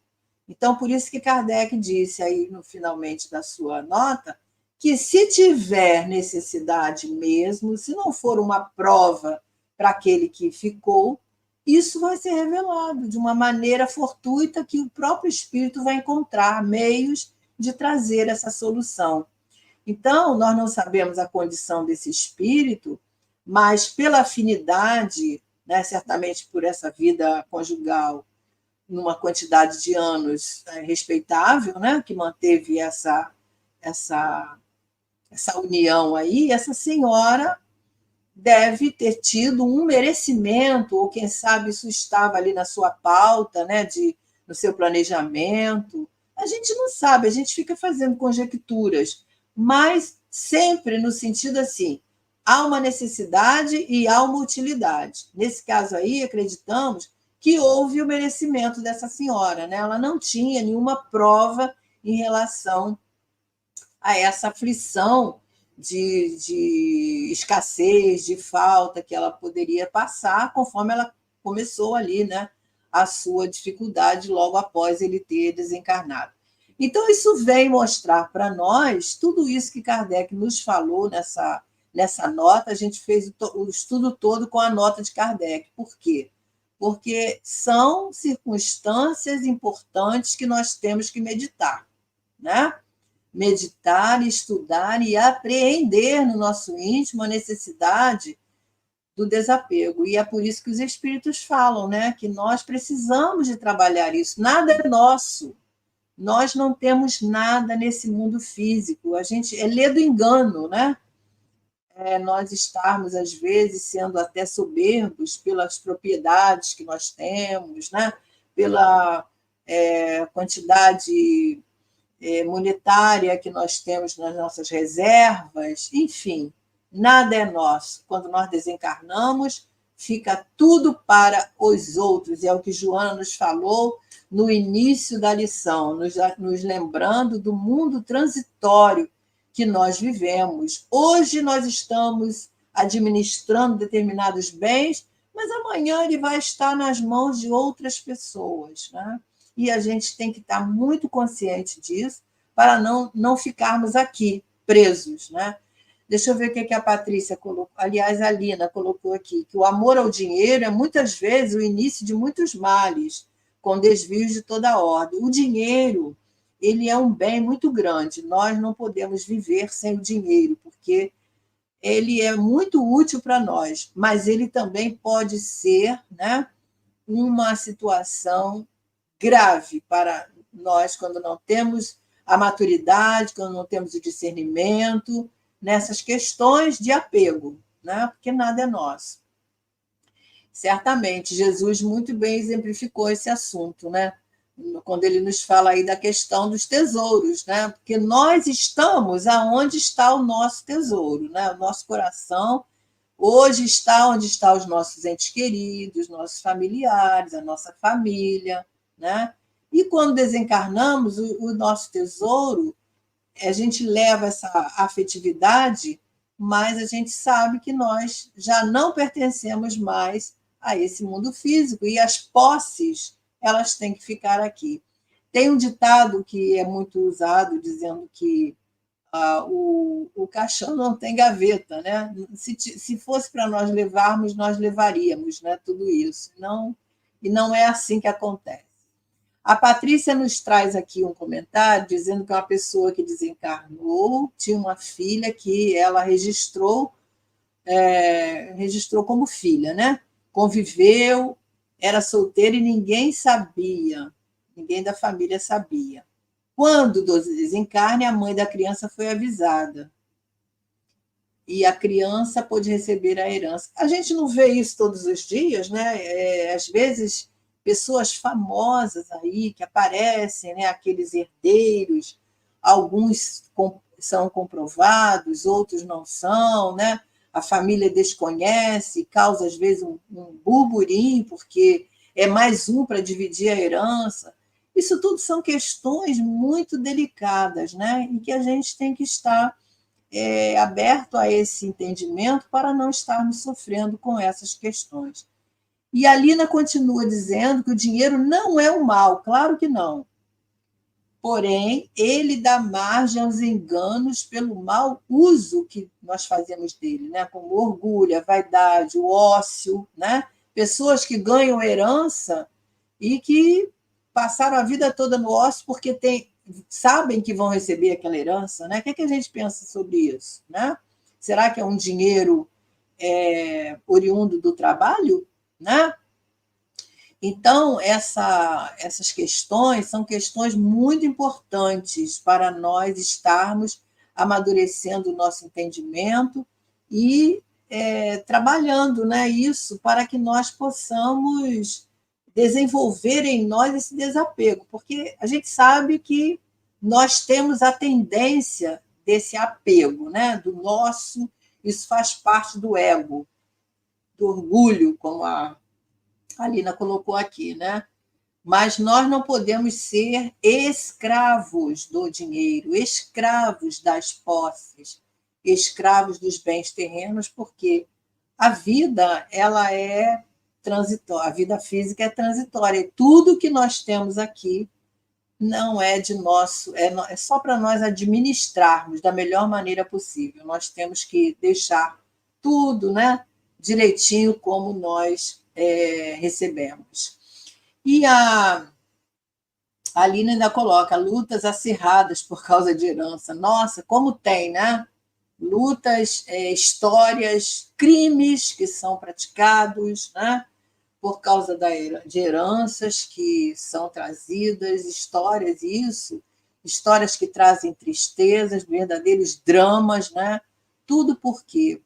Então, por isso que Kardec disse aí, no finalmente da sua nota, que se tiver necessidade mesmo, se não for uma prova para aquele que ficou, isso vai ser revelado de uma maneira fortuita, que o próprio espírito vai encontrar meios de trazer essa solução. Então, nós não sabemos a condição desse espírito, mas pela afinidade, né, certamente por essa vida conjugal, numa quantidade de anos respeitável, né, que manteve essa união aí, essa senhora deve ter tido um merecimento, ou quem sabe isso estava ali na sua pauta, né, no seu planejamento. A gente não sabe, a gente fica fazendo conjecturas, mas sempre no sentido assim, há uma necessidade e há uma utilidade. Nesse caso aí, acreditamos que houve o merecimento dessa senhora, né? Ela não tinha nenhuma prova em relação a essa aflição de escassez, de falta que ela poderia passar conforme ela começou ali, né, a sua dificuldade logo após ele ter desencarnado. Então, isso vem mostrar para nós tudo isso que Kardec nos falou nessa nota. A gente fez o estudo todo com a nota de Kardec. Por quê? Porque são circunstâncias importantes que nós temos que meditar, né? Meditar, estudar e apreender no nosso íntimo a necessidade do desapego. E é por isso que os espíritos falam, né, que nós precisamos de trabalhar isso. Nada é nosso. Nós não temos nada nesse mundo físico. A gente é lê do engano, né? Nós estarmos, às vezes, sendo até soberbos pelas propriedades que nós temos, né? Pela quantidade monetária que nós temos nas nossas reservas, enfim, nada é nosso. Quando nós desencarnamos, fica tudo para os outros. É o que Joana nos falou no início da lição, nos lembrando do mundo transitório que nós vivemos. Hoje nós estamos administrando determinados bens, mas amanhã ele vai estar nas mãos de outras pessoas, né? E a gente tem que estar muito consciente disso para não ficarmos aqui presos, né? Deixa eu ver o que a Patrícia colocou. Aliás, a Lina colocou aqui, que o amor ao dinheiro é muitas vezes o início de muitos males, com desvios de toda ordem. O dinheiro, ele é um bem muito grande. Nós não podemos viver sem o dinheiro, porque ele é muito útil para nós, mas ele também pode ser, né, uma situação grave para nós quando não temos a maturidade, quando não temos o discernimento nessas questões de apego, né? Porque nada é nosso. Certamente, Jesus muito bem exemplificou esse assunto, né? Quando ele nos fala aí da questão dos tesouros, né? Porque nós estamos aonde está o nosso tesouro, né? O nosso coração hoje está onde estão os nossos entes queridos, nossos familiares, a nossa família, né? E quando desencarnamos, o nosso tesouro, a gente leva essa afetividade, mas a gente sabe que nós já não pertencemos mais a esse mundo físico e as posses, elas têm que ficar aqui. Tem um ditado que é muito usado, dizendo que o caixão não tem gaveta, né? Se fosse para nós levarmos, nós levaríamos, né? Tudo isso. Não, e não é assim que acontece. A Patrícia nos traz aqui um comentário dizendo que uma pessoa que desencarnou tinha uma filha que ela registrou como filha, né? Conviveu, era solteira e ninguém sabia, ninguém da família sabia. Quando do desencarne, a mãe da criança foi avisada. E a criança pôde receber a herança. A gente não vê isso todos os dias, né? Às vezes, pessoas famosas aí que aparecem, né? Aqueles herdeiros, alguns são comprovados, outros não são, né? A família desconhece, causa, às vezes, um burburinho, porque é mais um para dividir a herança. Isso tudo são questões muito delicadas, né? E que a gente tem que estar aberto a esse entendimento para não estarmos sofrendo com essas questões. E a Lina continua dizendo que o dinheiro não é um mal, claro que não. Porém, ele dá margem aos enganos pelo mau uso que nós fazemos dele, né? Como o orgulho, a vaidade, o ócio, né? Pessoas que ganham herança e que passaram a vida toda no ócio porque sabem que vão receber aquela herança, né? O que a gente pensa sobre isso, né? Será que é um dinheiro oriundo do trabalho, né? Então, essas questões são questões muito importantes para nós estarmos amadurecendo o nosso entendimento e trabalhando, né, isso para que nós possamos desenvolver em nós esse desapego, porque a gente sabe que nós temos a tendência desse apego, né? Do nosso, isso faz parte do ego, do orgulho, como a Alina colocou aqui, né? Mas nós não podemos ser escravos do dinheiro, escravos das posses, escravos dos bens terrenos, porque a vida, ela é transitória, a vida física é transitória, e tudo que nós temos aqui não é de nosso, é só para nós administrarmos da melhor maneira possível. Nós temos que deixar tudo, né, direitinho como nós recebemos. E a Aline ainda coloca lutas acirradas por causa de herança. Nossa, como tem, né? Lutas, histórias, crimes que são praticados, né? Por causa de heranças que são trazidas, histórias, histórias que trazem tristezas, verdadeiros dramas, né? Tudo por quê?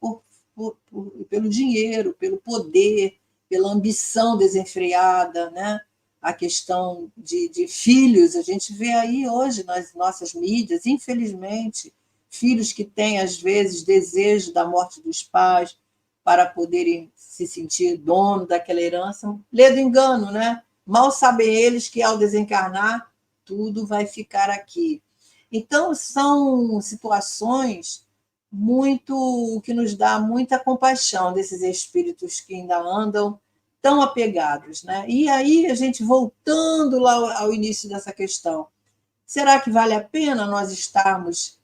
Pelo dinheiro, pelo poder, pela ambição desenfreada, né? A questão de filhos, a gente vê aí hoje nas nossas mídias, infelizmente, filhos que têm, às vezes, desejo da morte dos pais para poderem se sentir dono daquela herança. Lê do engano, né? Mal sabem eles que, ao desencarnar, tudo vai ficar aqui. Então, são situações muito que nos dá muita compaixão desses espíritos que ainda andam tão apegados, né? E aí, a gente voltando lá ao início dessa questão, será que vale a pena nós estarmos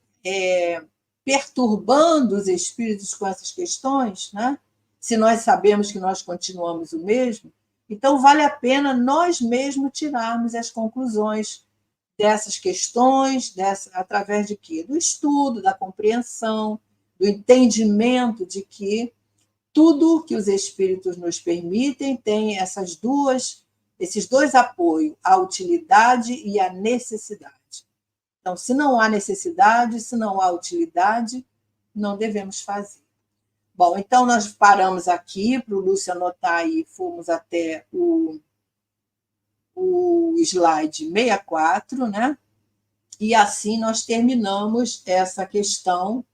perturbando os espíritos com essas questões, né? Se nós sabemos que nós continuamos o mesmo? Então, vale a pena nós mesmos tirarmos as conclusões dessas questões, através de quê? Do estudo, da compreensão, do entendimento de que tudo que os espíritos nos permitem tem esses dois apoios, a utilidade e a necessidade. Então, se não há necessidade, se não há utilidade, não devemos fazer. Bom, então nós paramos aqui para o Lúcio anotar e fomos até o slide 64, né? E assim nós terminamos essa questão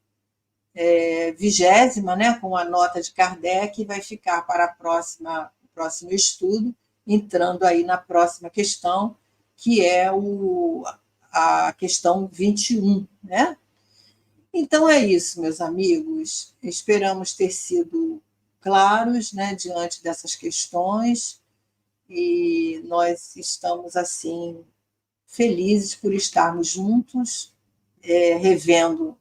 20ª, né, com a nota de Kardec, e vai ficar para o próximo estudo, entrando aí na próxima questão, que é a questão 21, né? Então é isso, meus amigos. Esperamos ter sido claros, né, diante dessas questões, e nós estamos assim felizes por estarmos juntos, revendo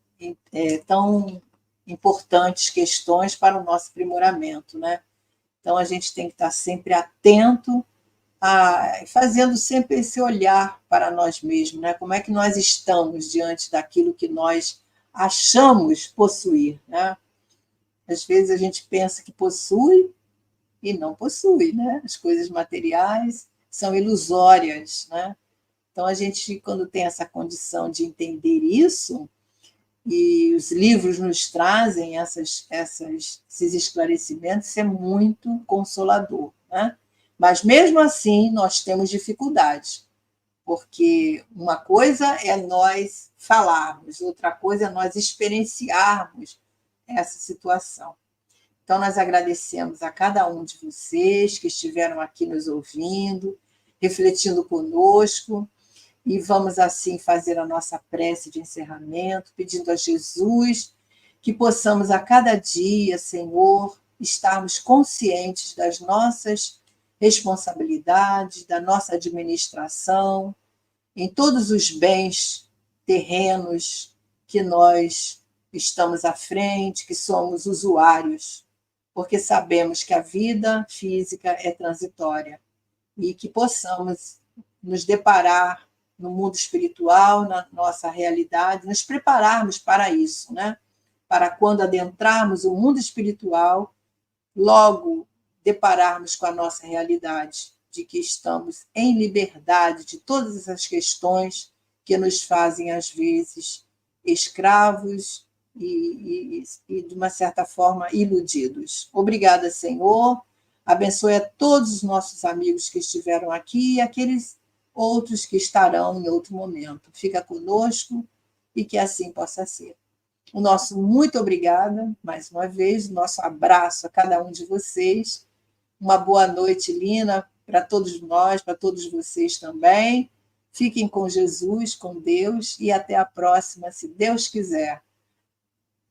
tão importantes questões para o nosso aprimoramento, né? Então a gente tem que estar sempre atento, fazendo sempre esse olhar para nós mesmos, né? Como é que nós estamos diante daquilo que nós achamos possuir, né? Às vezes a gente pensa que possui e não possui, né? As coisas materiais são ilusórias, né? Então a gente, quando tem essa condição de entender isso, e os livros nos trazem esses esclarecimentos, isso é muito consolador, né? Mas mesmo assim nós temos dificuldades, porque uma coisa é nós falarmos, outra coisa é nós experienciarmos essa situação. Então, nós agradecemos a cada um de vocês que estiveram aqui nos ouvindo, refletindo conosco, e vamos assim fazer a nossa prece de encerramento, pedindo a Jesus que possamos a cada dia, Senhor, estarmos conscientes das nossas responsabilidades, da nossa administração, em todos os bens terrenos que nós estamos à frente, que somos usuários, porque sabemos que a vida física é transitória e que possamos nos deparar no mundo espiritual, na nossa realidade, nos prepararmos para isso, né? Para quando adentrarmos o mundo espiritual, logo depararmos com a nossa realidade, de que estamos em liberdade de todas essas questões que nos fazem, às vezes, escravos e de uma certa forma, iludidos. Obrigada, Senhor. Abençoe a todos os nossos amigos que estiveram aqui e aqueles outros que estarão em outro momento. Fica conosco e que assim possa ser. O nosso muito obrigada, mais uma vez, o nosso abraço a cada um de vocês. Uma boa noite, Lina, para todos nós, para todos vocês também. Fiquem com Jesus, com Deus, e até a próxima, se Deus quiser.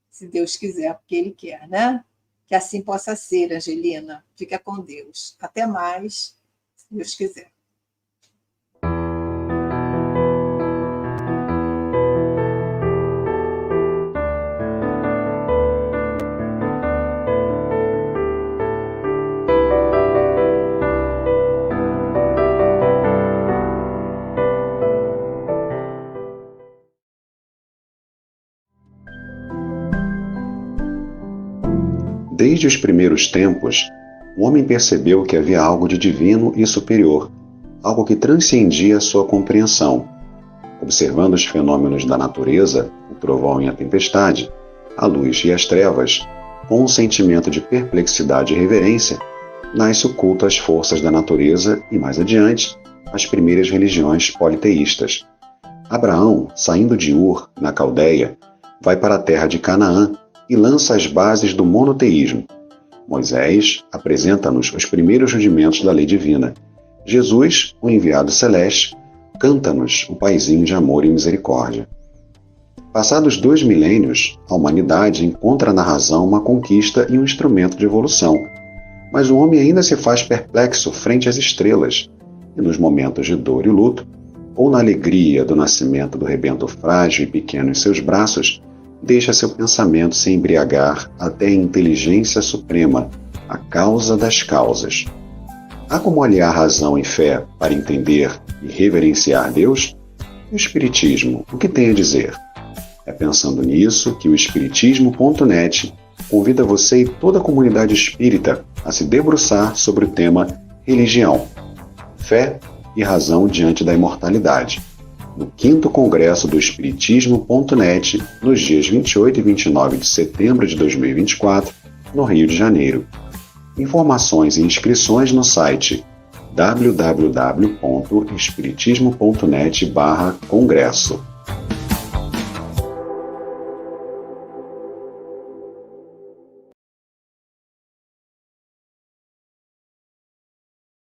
Se Deus quiser, porque Ele quer, né? Que assim possa ser, Angelina. Fica com Deus. Até mais, se Deus quiser. Desde os primeiros tempos, o homem percebeu que havia algo de divino e superior, algo que transcendia a sua compreensão. Observando os fenômenos da natureza, o trovão e a tempestade, a luz e as trevas, com um sentimento de perplexidade e reverência, nasce o culto às forças da natureza e, mais adiante, as primeiras religiões politeístas. Abraão, saindo de Ur, na Caldeia, vai para a terra de Canaã, e lança as bases do monoteísmo. Moisés apresenta-nos os primeiros rudimentos da lei divina. Jesus, o enviado celeste, canta-nos o paizinho de amor e misericórdia. Passados 2 milênios, a humanidade encontra na razão uma conquista e um instrumento de evolução. Mas o homem ainda se faz perplexo frente às estrelas, e nos momentos de dor e luto, ou na alegria do nascimento do rebento frágil e pequeno em seus braços, deixa seu pensamento se embriagar até a inteligência suprema, a causa das causas. Há como aliar razão e fé para entender e reverenciar Deus? E o Espiritismo, o que tem a dizer? É pensando nisso que o Espiritismo.net convida você e toda a comunidade espírita a se debruçar sobre o tema religião, fé e razão diante da imortalidade, no 5º Congresso do Espiritismo.net, nos dias 28 e 29 de setembro de 2024, no Rio de Janeiro. Informações e inscrições no site www.espiritismo.net/congresso.